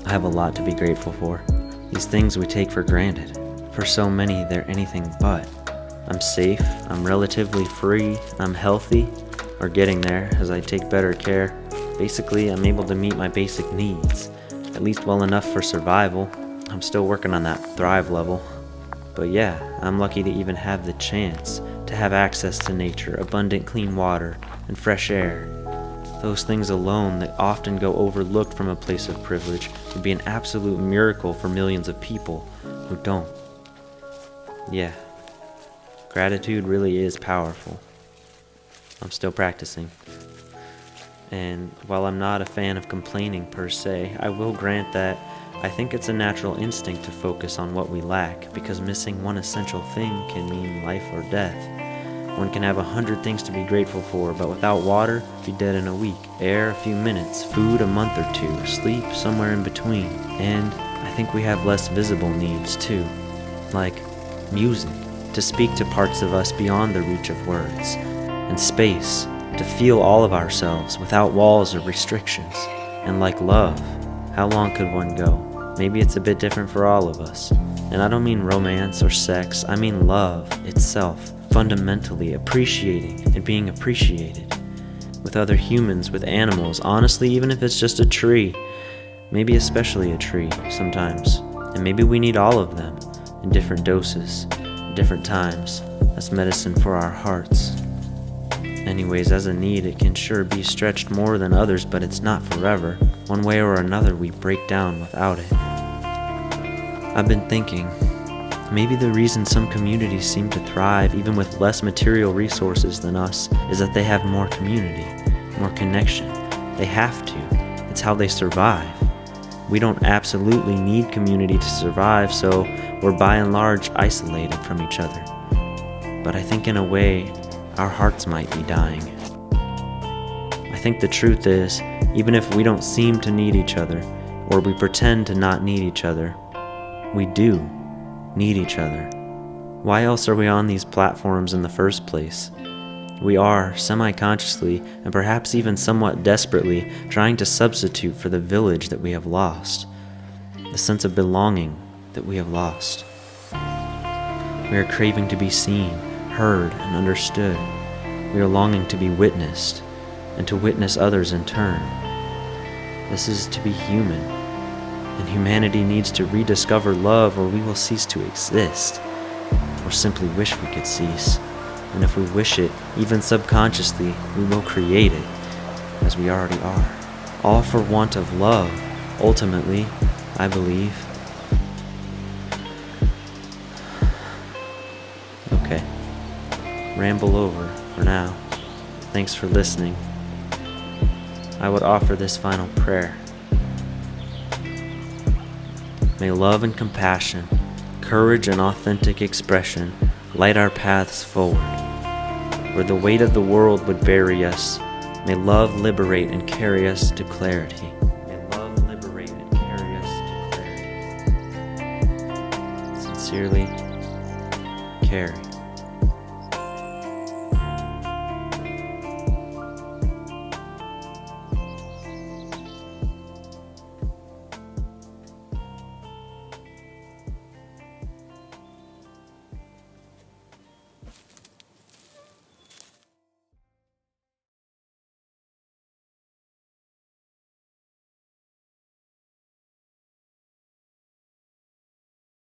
I have a lot to be grateful for. These things we take for granted. For so many, they're anything but. I'm safe, I'm relatively free, I'm healthy, or getting there as I take better care. Basically, I'm able to meet my basic needs, at least well enough for survival. I'm still working on that thrive level. But yeah, I'm lucky to even have the chance to have access to nature, abundant clean water, and fresh air. Those things alone that often go overlooked from a place of privilege would be an absolute miracle for millions of people who don't. Yeah, gratitude really is powerful. I'm still practicing. And while I'm not a fan of complaining per se, I will grant that I think it's a natural instinct to focus on what we lack, because missing one essential thing can mean life or death. One can have 100 things to be grateful for, but without water, be dead in a week. Air, a few minutes. Food, a month or two. Sleep, somewhere in between. And I think we have less visible needs too, like music, to speak to parts of us beyond the reach of words, and space, to feel all of ourselves without walls or restrictions. And like love, how long could one go? Maybe it's a bit different for all of us. And I don't mean romance or sex, I mean love itself, fundamentally appreciating and being appreciated. With other humans, with animals, honestly, even if it's just a tree, maybe especially a tree sometimes. And maybe we need all of them in different doses, different times. That's medicine for our hearts. Anyways, as a need, it can sure be stretched more than others, but it's not forever. One way or another, we break down without it. I've been thinking, maybe the reason some communities seem to thrive, even with less material resources than us, is that they have more community, more connection. They have to. It's how they survive. We don't absolutely need community to survive, so we're by and large isolated from each other. But I think in a way, our hearts might be dying. I think the truth is, even if we don't seem to need each other, or we pretend to not need each other, we do need each other. Why else are we on these platforms in the first place? We are, semi-consciously, and perhaps even somewhat desperately, trying to substitute for the village that we have lost, the sense of belonging that we have lost. We are craving to be seen, heard, and understood. We are longing to be witnessed, and to witness others in turn. This is to be human, and humanity needs to rediscover love, or we will cease to exist, or simply wish we could cease. And if we wish it, even subconsciously, we will create it, as we already are. All for want of love, ultimately, I believe. Okay. Ramble over for now. Thanks for listening. I would offer this final prayer. May love and compassion, courage and authentic expression light our paths forward. Where the weight of the world would bury us, may love liberate and carry us to clarity. May love liberate and carry us to clarity. Sincerely, Carrie.